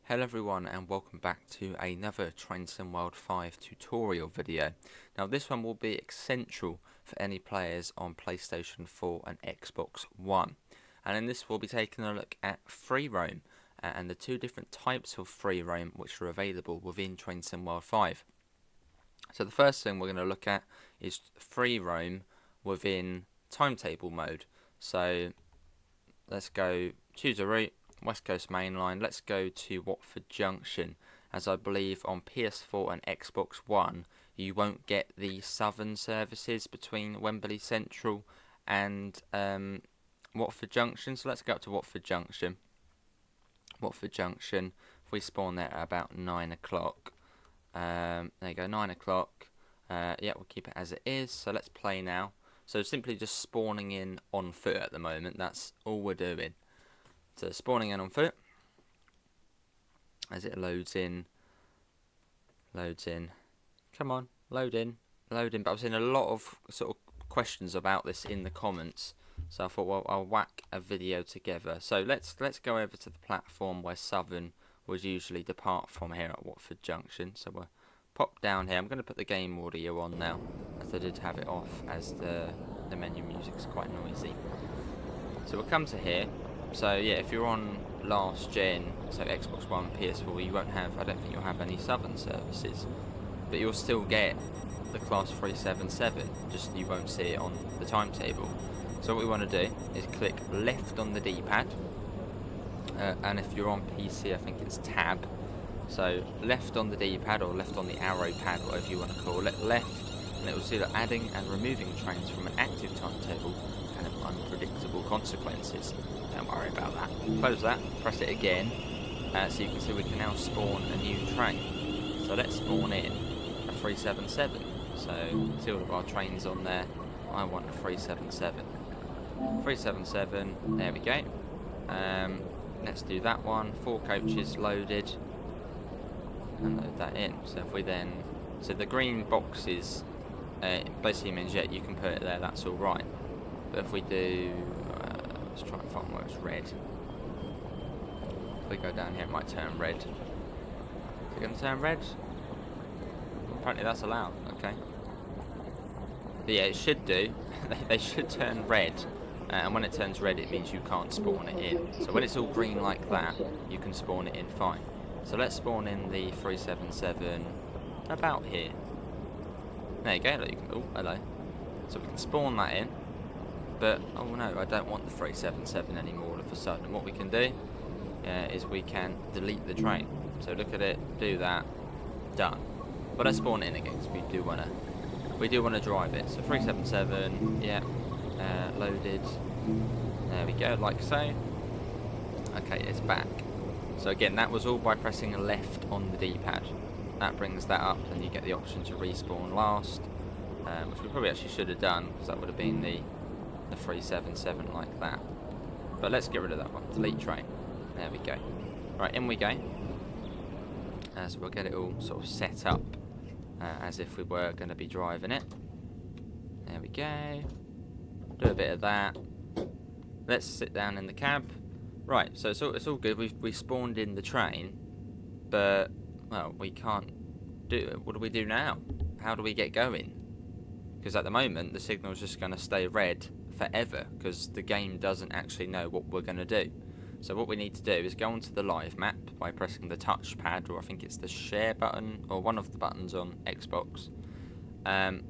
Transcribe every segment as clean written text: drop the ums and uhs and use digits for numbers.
Hello everyone and welcome back to another Train Sim World 5 tutorial video. Now this one will be essential for any players on PlayStation 4 and Xbox One. And in this we'll be taking a look at free roam and the two different types of free roam which are available within Train Sim World 5. So the first thing we're going to look at is free roam within timetable mode. So let's go choose a route. West Coast Main Line. Let's go to Watford Junction, as I believe on PS4 and Xbox One you won't get the southern services between Wembley Central and Watford Junction. So let's go up to Watford Junction. Watford Junction, if we spawn there at about 9 o'clock. There you go, 9 o'clock. Yeah, we'll keep it as it is. So let's play now. So simply just spawning in on foot at the moment, that's all we're doing. So spawning in on foot as it loads in. Come on, load in. But I've seen a lot of sort of questions about this in the comments, so I thought, well, I'll whack a video together. So let's go over to the platform where Southern would usually depart from here at Watford Junction. So we'll pop down here. I'm going to put the game audio on now, as I did have it off, as the menu music's quite noisy. So we'll come to here. So yeah, if you're on last gen, so Xbox One, PS4, you won't have, I don't think you'll have any southern services, but you'll still get the class 377, just you won't see it on the timetable. So what we want to do is click left on the D-pad, and if you're on PC, I think it's tab. So left on the D-pad or left on the arrow pad, whatever you want to call it, left, and it will see that adding and removing trains from an active timetable can have unpredictable consequences. Don't worry about that. Close that, press it again, so you can see we can now spawn a new train. So let's spawn in a 377. So see all of our trains on there. I want a 377. 377, there we go. Let's do that one. 4 coaches loaded. And load that in. So if we then, so the green boxes basically means, yeah, you can put it there, that's alright. But if we do, let's try and find where it's red. If we go down here, it might turn red. Is it going to turn red? Apparently that's allowed, okay. But yeah, it should do. They should turn red. And when it turns red, it means you can't spawn it in. So when it's all green like that, you can spawn it in fine. So let's spawn in the 377 about here. There you go. Look, you can, oh, hello. So we can spawn that in. But, oh no, I don't want the 377 anymore all of a sudden. What we can do is we can delete the train. So look at it, do that, done. But let's spawn it in again, because we do want to drive it. So 377, yeah, loaded. There we go, like so. Okay, it's back. So again, that was all by pressing left on the D-pad. That brings that up, and you get the option to respawn last, which we probably actually should have done, because that would have been the 377 like that. But let's get rid of that one. Delete train. There we go. Right, in we go. So we'll get it all sort of set up as if we were going to be driving it. There we go. Do a bit of that. Let's sit down in the cab. Right, so it's all good. We spawned in the train, but well, we can't do it. What do we do now? How do we get going? Because at the moment the signal's just going to stay red forever, because the game doesn't actually know what we're going to do. So what we need to do is go onto the live map by pressing the touchpad, or I think it's the share button, or one of the buttons on Xbox.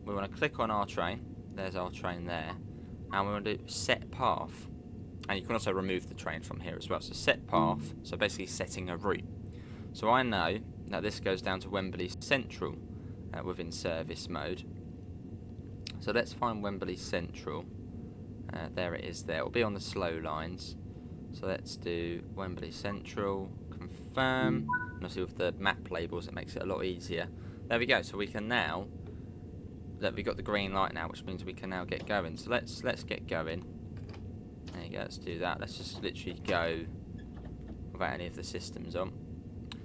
We want to click on our train. There's our train there, and we want to do set path. And you can also remove the train from here as well. So set path, so basically setting a route. So I know that this goes down to Wembley Central within service mode. So let's find Wembley Central. There it is there. It'll be on the slow lines. So let's do Wembley Central, confirm. And obviously with the map labels it makes it a lot easier. There we go. So we can now, look, we've got the green light now, which means we can now get going. So let's get going. There you go, let's do that. Let's just literally go without any of the systems on.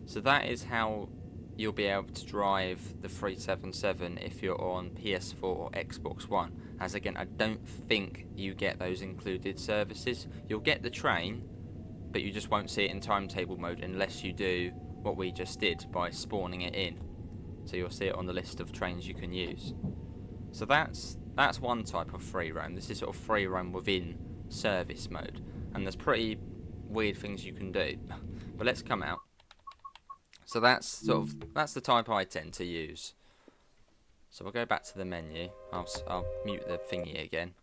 So that is how you'll be able to drive the 377 if you're on PS4 or Xbox One. As again, I don't think you get those included services. You'll get the train, but you just won't see it in timetable mode unless you do what we just did by spawning it in. So you'll see it on the list of trains you can use. So that's one type of free roam. This is sort of free roam within service mode, and there's pretty weird things you can do. But let's come out. So that's the type I tend to use. So we'll go back to the menu. I'll mute the thingy again.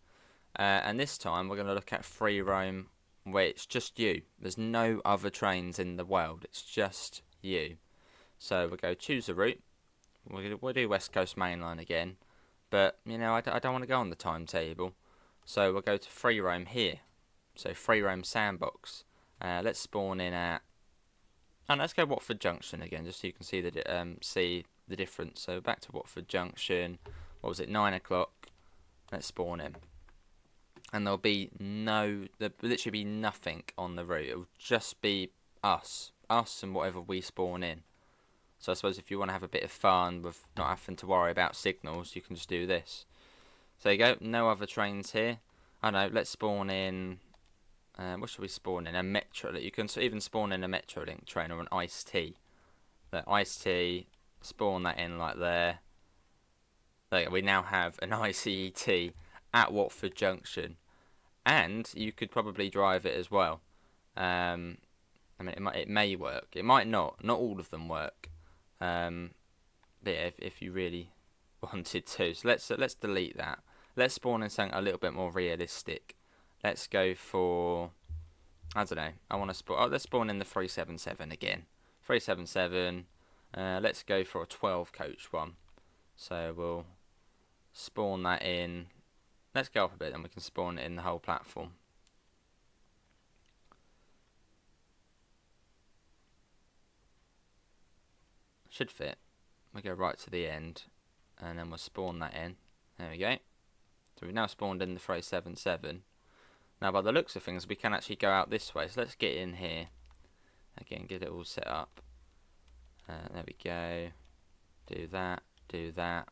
And this time we're going to look at free roam where it's just you. There's no other trains in the world. It's just you. So we'll go choose a route. We'll do West Coast Main Line again. But, you know, I don't want to go on the timetable. So we'll go to free roam here. So free roam sandbox. Let's spawn in at... And let's go Watford Junction again, just so you can see the difference. So back to Watford Junction. What was it? 9 o'clock. Let's spawn in. And there'll literally be nothing on the route. It'll just be us and whatever we spawn in. So I suppose if you want to have a bit of fun with not having to worry about signals, you can just do this. So there you go, no other trains here. I don't know, let's spawn in, what should we spawn in? A Metrolink. You can even spawn in a Metrolink train or an iced tea. The iced tea, spawn that in like there. There you go, we now have an ICET at Watford Junction. And you could probably drive it as well. I mean, it may work. It might not. Not all of them work. But yeah, if you really wanted to. So let's delete that. Let's spawn in something a little bit more realistic. Let's go for, I don't know. I want to spawn. Oh, let's spawn in the 377 again. 377. Let's go for a 12 coach one. So we'll spawn that in. Let's go up a bit, and we can spawn it in the whole platform. Should fit. We go right to the end, and then we'll spawn that in. There we go. So we've now spawned in the 377. Now, by the looks of things, we can actually go out this way. So let's get in here. Again, get it all set up. There we go. Do that. Do that.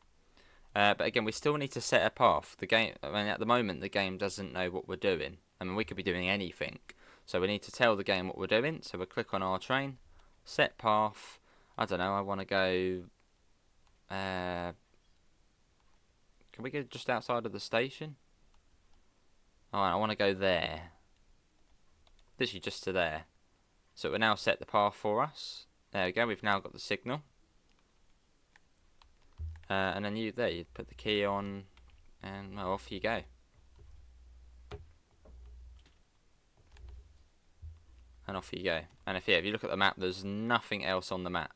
But again, we still need to set a path. The game. I mean, at the moment, the game doesn't know what we're doing. I mean, we could be doing anything. So we need to tell the game what we're doing. So we'll click on our train. Set path. I don't know, I want to go... can we go just outside of the station? Oh, I want to go there. Literally just to there. So it will now set the path for us. There we go, we've now got the signal. And then you put the key on, and well, off you go. And off you go. And if you look at the map, there's nothing else on the map.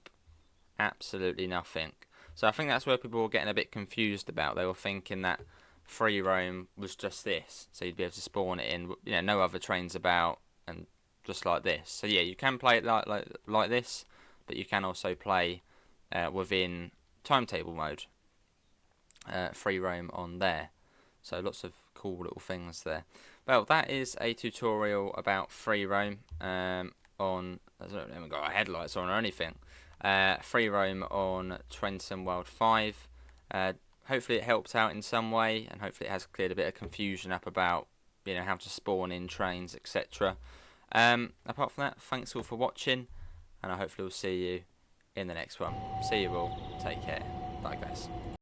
Absolutely nothing. So I think that's where people were getting a bit confused about. They were thinking that free roam was just this, so you'd be able to spawn it in, you know, no other trains about, and just like this. So yeah, you can play it like this, but you can also play within timetable mode, free roam on there. So lots of cool little things there. Well, that is a tutorial about free roam on. I haven't got our headlights on or anything. Free roam on Trenton World 5. Hopefully it helped out in some way, and hopefully it has cleared a bit of confusion up about, you know, how to spawn in trains, etc. Apart from that, thanks all for watching, and I hopefully will see you in the next one. See you all. Take care. Bye, guys.